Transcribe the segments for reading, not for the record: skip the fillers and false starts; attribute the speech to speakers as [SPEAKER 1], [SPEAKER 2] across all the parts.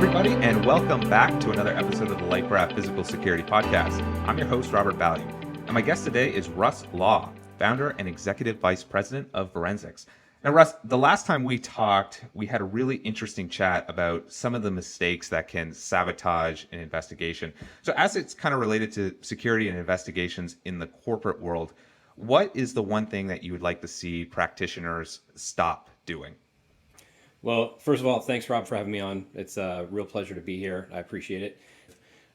[SPEAKER 1] everybody, and welcome back to another episode of the LifeGraph Physical Security Podcast. I'm your host, Robert Value, and my guest today is Russ Law, founder and executive vice president of Verensics. Now, Russ, the last time we talked, we had a really interesting chat about some of the mistakes that can sabotage an investigation. So as it's kind of related to security and investigations in the corporate world, what is the one thing that you would like to see practitioners stop doing?
[SPEAKER 2] Well, first of all, thanks, Rob, for having me on. It's a real pleasure to be here. I appreciate it.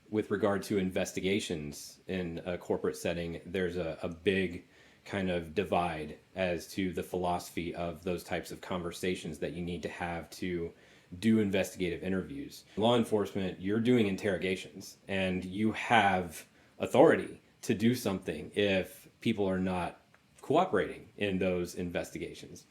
[SPEAKER 2] With regard to investigations in a corporate setting, there's a big kind of divide as to the philosophy of those types of conversations that you need to have to do investigative interviews. Law enforcement, you're doing interrogations, and you have authority to do something if people are not cooperating in those investigations.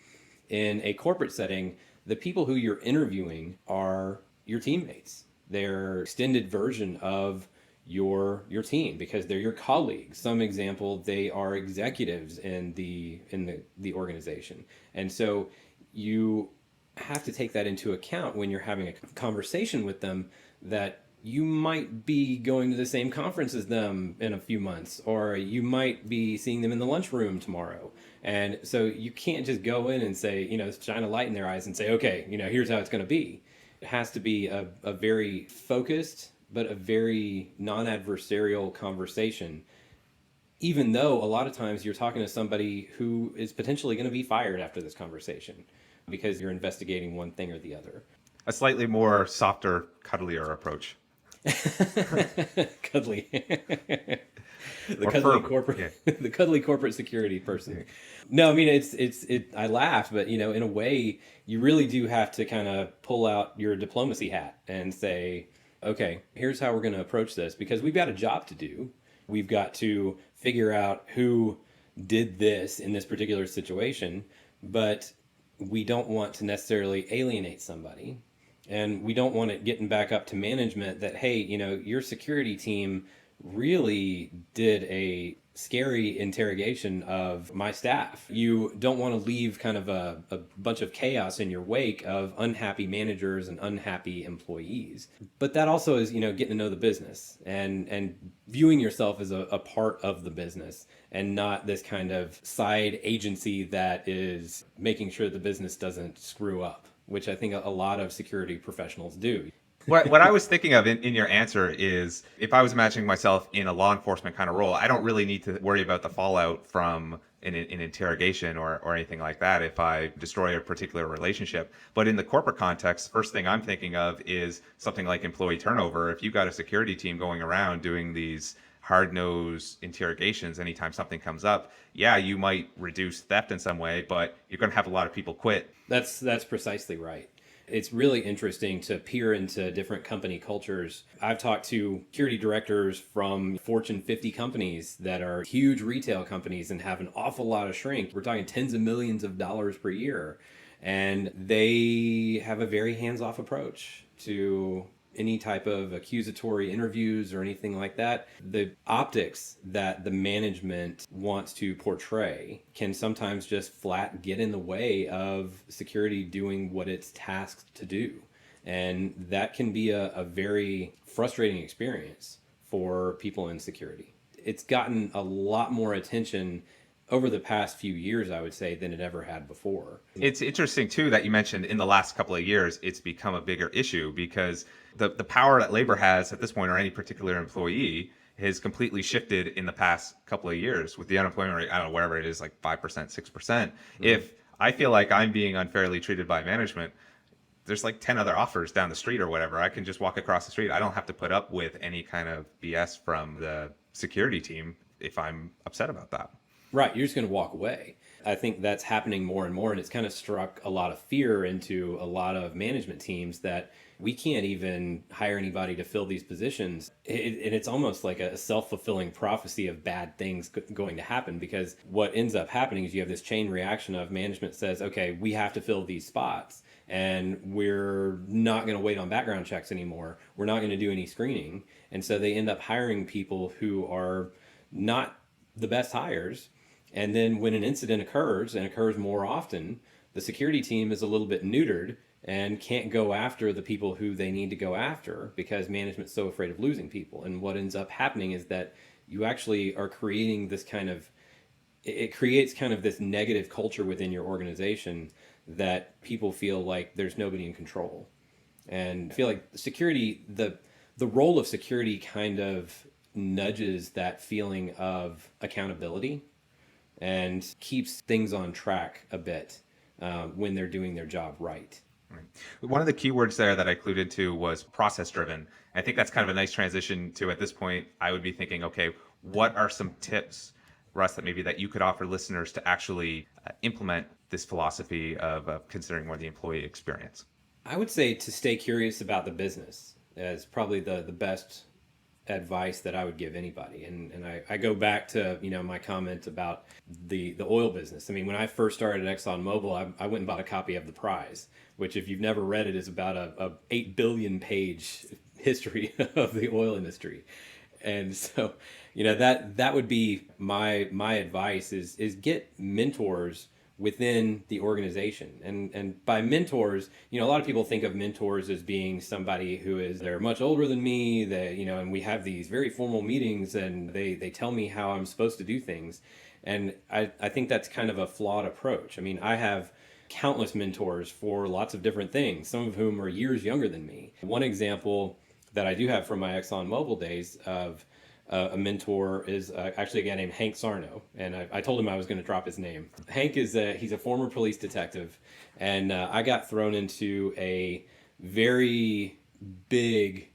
[SPEAKER 2] In a corporate setting, the people who you're interviewing are your teammates. They're extended version of your team because they're your colleagues. Some example, they are executives in the organization. And so you have to take that into account when you're having a conversation with them, that you might be going to the same conference as them in a few months, or you might be seeing them in the lunchroom tomorrow. And so you can't just go in and say, shine a light in their eyes and say, okay, here's how it's going to be. It has to be a very focused, but a very non-adversarial conversation, even though a lot of times you're talking to somebody who is potentially going to be fired after this conversation because you're investigating one thing or the other.
[SPEAKER 1] A slightly more softer, cuddlier approach.
[SPEAKER 2] Cuddly. The cuddly corporate security person. No, I mean, I laugh, but in a way, you really do have to kind of pull out your diplomacy hat and say, okay, here's how we're going to approach this, because we've got a job to do. We've got to figure out who did this in this particular situation, but we don't want to necessarily alienate somebody. And we don't want it getting back up to management that, hey, your security team really did a scary interrogation of my staff. You don't want to leave kind of a bunch of chaos in your wake of unhappy managers and unhappy employees. But that also is, getting to know the business and viewing yourself as a part of the business and not this kind of side agency that is making sure the business doesn't screw up, which I think a lot of security professionals do.
[SPEAKER 1] What I was thinking of in your answer is, if I was imagining myself in a law enforcement kind of role, I don't really need to worry about the fallout from an interrogation or anything like that if I destroy a particular relationship. But in the corporate context, first thing I'm thinking of is something like employee turnover. If you've got a security team going around doing these hard-nosed interrogations anytime something comes up, yeah, you might reduce theft in some way, but you're going to have a lot of people quit.
[SPEAKER 2] That's precisely right. It's really interesting to peer into different company cultures. I've talked to security directors from Fortune 50 companies that are huge retail companies and have an awful lot of shrink. We're talking tens of millions of dollars per year. And they have a very hands-off approach to any type of accusatory interviews or anything like that. The optics that the management wants to portray can sometimes just flat get in the way of security doing what it's tasked to do. And that can be a very frustrating experience for people in security. It's gotten a lot more attention over the past few years, I would say, than it ever had before.
[SPEAKER 1] It's interesting, too, that you mentioned in the last couple of years, it's become a bigger issue because the power that labor has at this point, or any particular employee, has completely shifted in the past couple of years with the unemployment rate, I don't know, wherever it is, like 5%, 6%. Mm-hmm. If I feel like I'm being unfairly treated by management, there's like 10 other offers down the street or whatever. I can just walk across the street. I don't have to put up with any kind of BS from the security team if I'm upset about that.
[SPEAKER 2] Right, you're just going to walk away. I think that's happening more and more, and it's kind of struck a lot of fear into a lot of management teams that we can't even hire anybody to fill these positions. And it's almost like a self-fulfilling prophecy of bad things going to happen, because what ends up happening is you have this chain reaction of management says, okay, we have to fill these spots, and we're not going to wait on background checks anymore. We're not going to do any screening. And so they end up hiring people who are not the best hires. And then when an incident occurs, and occurs more often, the security team is a little bit neutered and can't go after the people who they need to go after because management's so afraid of losing people. And what ends up happening is that you actually are creating this kind of it creates kind of this negative culture within your organization that people feel like there's nobody in control. And I feel like security, the role of security kind of nudges that feeling of accountability and keeps things on track a bit when they're doing their job right.
[SPEAKER 1] Right. One of the keywords there that I clued into was process driven. I think that's kind of a nice transition to, at this point, I would be thinking, okay, what are some tips, Russ, that maybe that you could offer listeners to actually implement this philosophy of considering more the employee experience?
[SPEAKER 2] I would say to stay curious about the business is probably the best advice that I would give anybody. And I go back to, my comment about the oil business. I mean, when I first started at ExxonMobil, I went and bought a copy of The Prize, which if you've never read it is about a 8 billion page history of the oil industry. And so, that would be my advice is get mentors within the organization. And by mentors, a lot of people think of mentors as being somebody they're much older than me, and we have these very formal meetings and they tell me how I'm supposed to do things. And I think that's kind of a flawed approach. I mean, I have countless mentors for lots of different things, some of whom are years younger than me. One example that I do have from my ExxonMobil days of a mentor is actually a guy named Hank Sarno, and I told him I was going to drop his name. Hank he's a former police detective, and I got thrown into a very big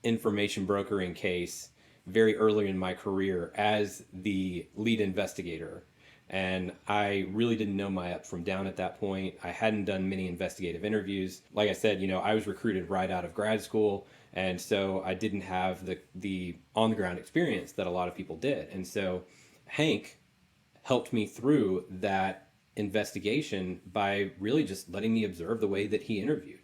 [SPEAKER 2] information brokering case very early in my career as the lead investigator. And I really didn't know my up from down at that point. I hadn't done many investigative interviews. Like I said, I was recruited right out of grad school. And so I didn't have the on the ground experience that a lot of people did. And so Hank helped me through that investigation by really just letting me observe the way that he interviewed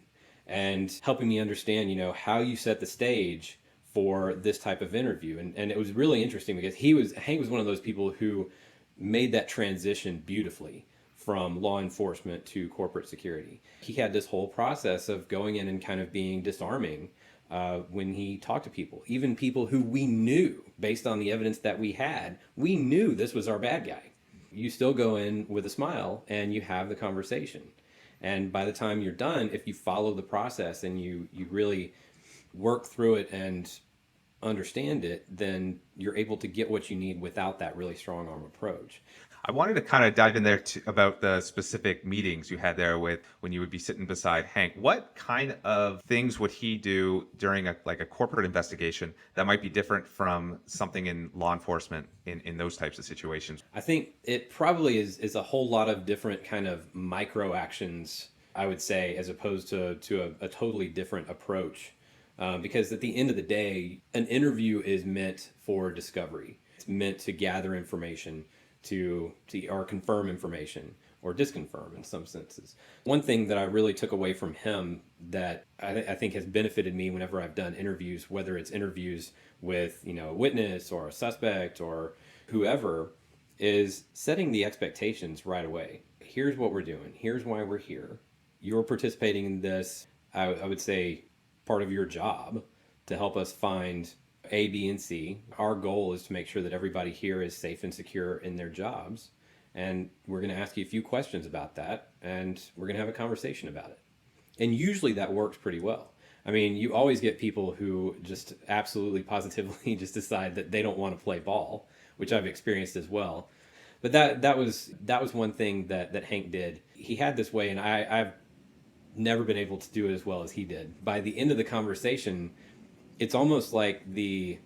[SPEAKER 2] and helping me understand, how you set the stage for this type of interview. And it was really interesting because Hank was one of those people who made that transition beautifully from law enforcement to corporate security. He had this whole process of going in and kind of being disarming when he talked to people, even people who we knew based on the evidence that we knew this was our bad guy. You still go in with a smile and you have the conversation. And by the time you're done, if you follow the process and you really work through it and understand it, then you're able to get what you need without that really strong arm approach.
[SPEAKER 1] I wanted to kind of dive in there about the specific meetings you had there with when you would be sitting beside Hank. What kind of things would he do during a corporate investigation that might be different from something in law enforcement in those types of situations?
[SPEAKER 2] I think it probably is a whole lot of different kind of micro actions, I would say, as opposed to a totally different approach. Because at the end of the day, an interview is meant for discovery. It's meant to gather information, to or confirm information or disconfirm in some senses. One thing that I really took away from him that I think has benefited me whenever I've done interviews, whether it's interviews with a witness or a suspect or whoever, is setting the expectations right away. Here's what we're doing. Here's why we're here. You're participating in this, I would say, part of your job to help us find A, B, and C. Our goal is to make sure that everybody here is safe and secure in their jobs. And we're going to ask you a few questions about that, and we're going to have a conversation about it. And usually that works pretty well. I mean, you always get people who just absolutely positively just decide that they don't want to play ball, which I've experienced as well. But that was one thing that Hank did. He had this way, and I've never been able to do it as well as he did. By the end of the conversation, it's almost like the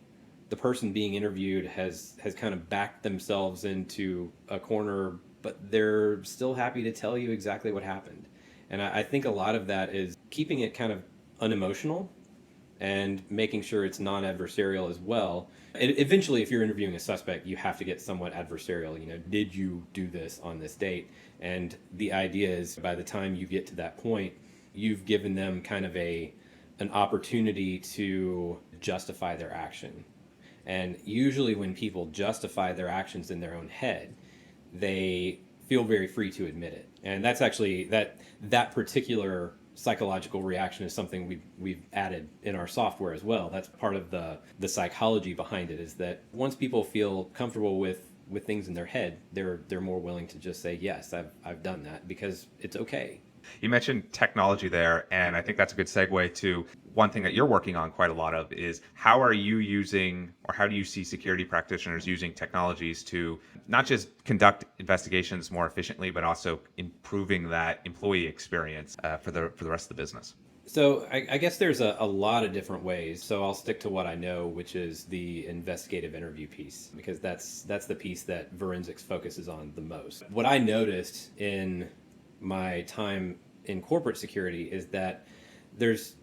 [SPEAKER 2] person being interviewed has kind of backed themselves into a corner, but they're still happy to tell you exactly what happened. And I think a lot of that is keeping it kind of unemotional and making sure it's non-adversarial as well. Eventually, if you're interviewing a suspect, you have to get somewhat adversarial. Did you do this on this date? And the idea is by the time you get to that point, you've given them kind of an opportunity to justify their action. And usually when people justify their actions in their own head, they feel very free to admit it. And that's actually that particular psychological reaction is something we've added in our software as well. That's part of the psychology behind it, is that once people feel comfortable with things in their head, they're more willing to just say, yes, I've done that, because it's okay.
[SPEAKER 1] You mentioned technology there, and I think that's a good segue to one thing that you're working on quite a lot of is how are you using, or how do you see security practitioners using technologies to not just conduct investigations more efficiently, but also improving that employee experience for the rest of the business?
[SPEAKER 2] So I guess there's a lot of different ways. So I'll stick to what I know, which is the investigative interview piece, because that's the piece that Verensics focuses on the most. What I noticed in my time in corporate security is that there's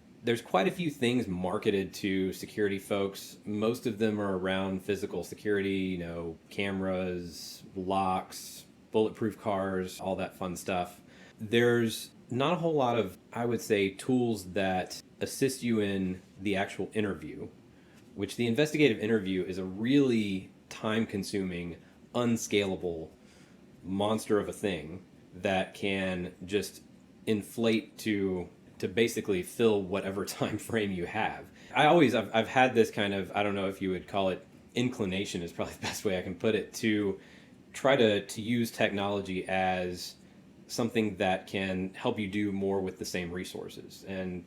[SPEAKER 2] quite a few things marketed to security folks. Most of them are around physical security, cameras, locks, bulletproof cars, all that fun stuff. There's not a whole lot of, I would say, tools that assist you in the actual interview, which the investigative interview is a really time-consuming, unscalable monster of a thing that can just inflate to basically fill whatever time frame you have. I've had this kind of, I don't know if you would call it inclination, is probably the best way I can put it, to try to use technology as something that can help you do more with the same resources. And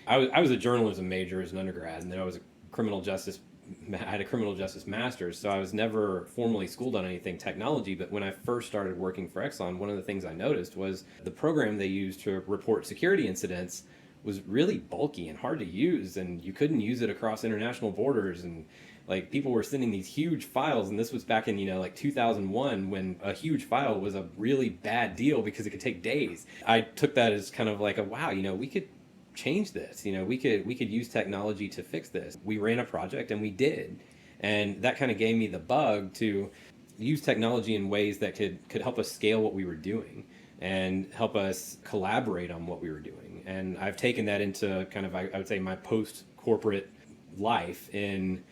[SPEAKER 2] I was a journalism major as an undergrad, and then I had a criminal justice master's, so I was never formally schooled on anything technology. But when I first started working for Exxon, one of the things I noticed was the program they used to report security incidents was really bulky and hard to use, and you couldn't use it across international borders, and like people were sending these huge files, and this was back in like 2001, when a huge file was a really bad deal because it could take days. I took that as kind of like a wow, we could change this. We could use technology to fix this. We ran a project and we did, and that kind of gave me the bug to use technology in ways that could help us scale what we were doing and help us collaborate on what we were doing. And I've taken that into kind of, I would say, my post-corporate life in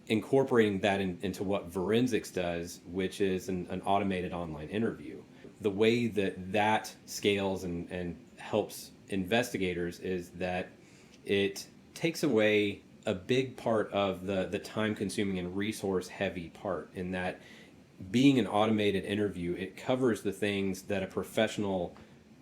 [SPEAKER 2] incorporating that into what Verensics does, which is an automated online interview. The way that scales and helps investigators is that it takes away a big part of the time-consuming and resource-heavy part, in that being an automated interview, it covers the things that a professional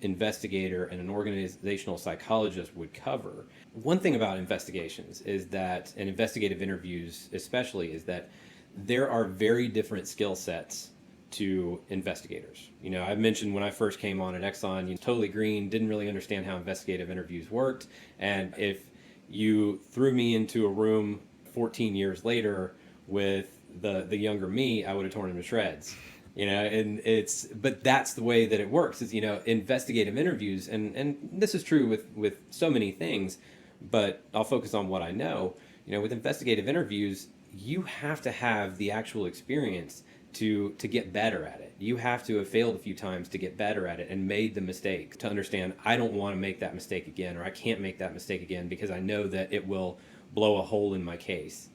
[SPEAKER 2] investigator and an organizational psychologist would cover. One thing about investigations is that, and investigative interviews especially, is that there are very different skill sets to investigators. I mentioned when I first came on at Exxon, totally green, didn't really understand how investigative interviews worked. And if you threw me into a room 14 years later with the younger me, I would have torn him to shreds. But that's the way that it works, is, investigative interviews, and this is true with so many things, but I'll focus on what I know. With investigative interviews, you have to have the actual experience to get better at it. You have to have failed a few times to get better at it and made the mistake to understand, I don't want to make that mistake again, or I can't make that mistake again because I know that it will blow a hole in my case.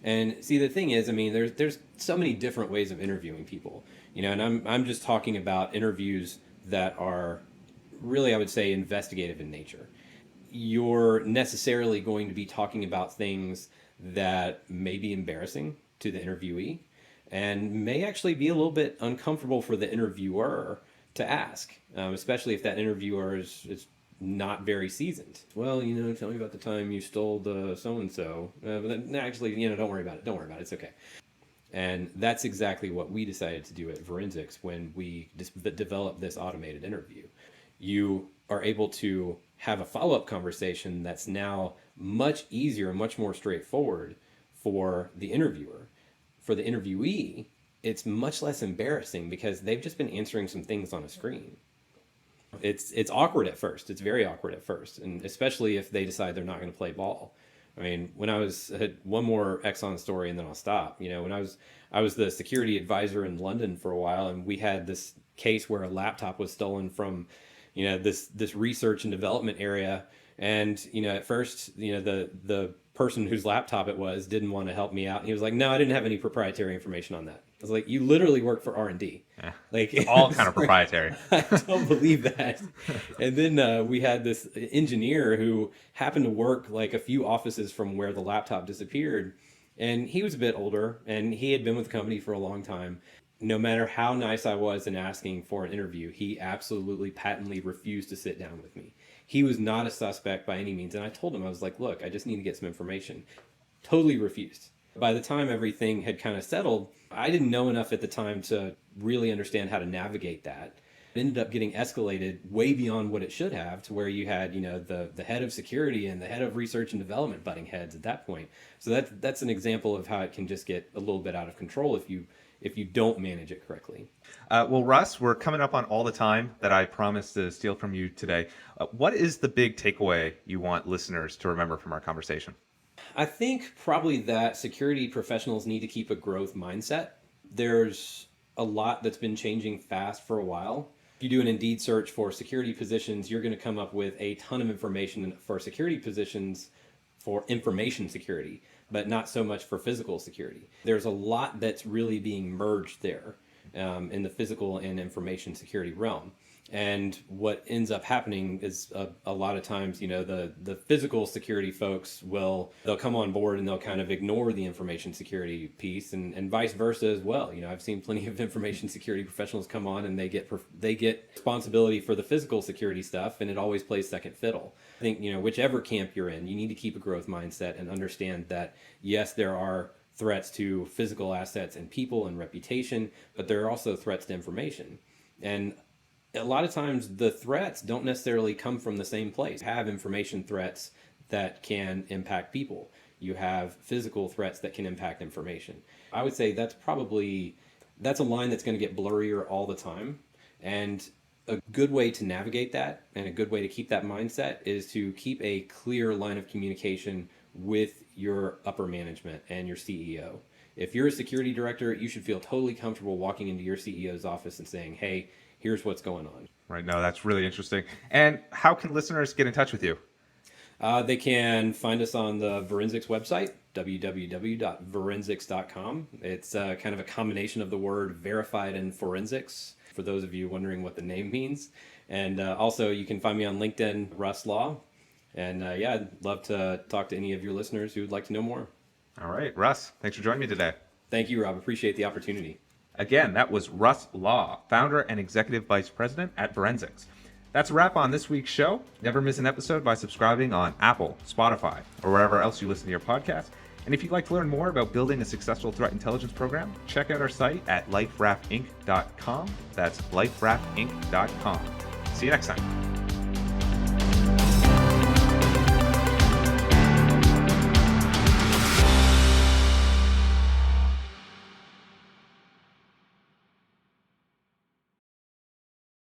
[SPEAKER 2] And see, the thing is, there's so many different ways of interviewing people, and I'm just talking about interviews that are really, I would say, investigative in nature. You're necessarily going to be talking about things that may be embarrassing to the interviewee and may actually be a little bit uncomfortable for the interviewer to ask, especially if that interviewer is not very seasoned. Well, tell me about the time you stole the so-and-so. But actually, don't worry about it. Don't worry about it. It's okay. And that's exactly what we decided to do at Verensics when we developed this automated interview. You are able to have a follow-up conversation that's now much easier and much more straightforward for the interviewer. For the interviewee, it's much less embarrassing because they've just been answering some things on a screen. It's awkward at first. It's very awkward at first, and especially if they decide they're not going to play ball. When I had one more Exxon story and then I'll stop. When I was the security advisor in London for a while, and we had this case where a laptop was stolen from, this research and development area. And, at first, the person whose laptop it was didn't want to help me out. And he was like, no, I didn't have any proprietary information on that. I was like, you literally work for R&D.
[SPEAKER 1] Yeah.
[SPEAKER 2] Like,
[SPEAKER 1] It's all kind of proprietary.
[SPEAKER 2] I don't believe that. And then we had this engineer who happened to work like a few offices from where the laptop disappeared. And he was a bit older and he had been with the company for a long time. No matter how nice I was in asking for an interview, he absolutely patently refused to sit down with me. He was not a suspect by any means. And I told him, I was like, look, I just need to get some information. Totally refused. By the time everything had kind of settled, I didn't know enough at the time to really understand how to navigate that. It ended up getting escalated way beyond what it should have, to where you had, the head of security and the head of research and development butting heads at that point. So that's an example of how it can just get a little bit out of control if you don't manage it correctly.
[SPEAKER 1] Well, Russ, we're coming up on all the time that I promised to steal from you today. What is the big takeaway you want listeners to remember from our conversation?
[SPEAKER 2] I think probably that security professionals need to keep a growth mindset. There's a lot that's been changing fast for a while. If you do an Indeed search for security positions, you're going to come up with a ton of information for security positions for information security, but not so much for physical security. There's a lot that's really being merged there in the physical and information security realm. And what ends up happening is a lot of times, the physical security folks they'll come on board and they'll kind of ignore the information security piece, and vice versa as well. I've seen plenty of information security professionals come on and they get responsibility for the physical security stuff, and it always plays second fiddle. I think, whichever camp you're in, you need to keep a growth mindset and understand that, yes, there are threats to physical assets and people and reputation, but there are also threats to information. And a lot of times the threats don't necessarily come from the same place. You have information threats that can impact people. You have physical threats that can impact information. I would say that's a line that's going to get blurrier all the time. And a good way to navigate that and a good way to keep that mindset is to keep a clear line of communication with your upper management and your CEO. If you're a security director, you should feel totally comfortable walking into your CEO's office and saying, hey, here's what's going on.
[SPEAKER 1] Right. No, that's really interesting. And how can listeners get in touch with you?
[SPEAKER 2] They can find us on the Verensics website, www.verensics.com. It's kind of a combination of the word verified and forensics, for those of you wondering what the name means. And also you can find me on LinkedIn, Russ Law. And I'd love to talk to any of your listeners who would like to know more.
[SPEAKER 1] All right. Russ, thanks for joining me today.
[SPEAKER 2] Thank you, Rob. Appreciate the opportunity.
[SPEAKER 1] Again, that was Russ Law, founder and executive vice president at Verensics. That's a wrap on this week's show. Never miss an episode by subscribing on Apple, Spotify, or wherever else you listen to your podcast. And if you'd like to learn more about building a successful threat intelligence program, check out our site at liferaftinc.com. That's liferaftinc.com. See you next time.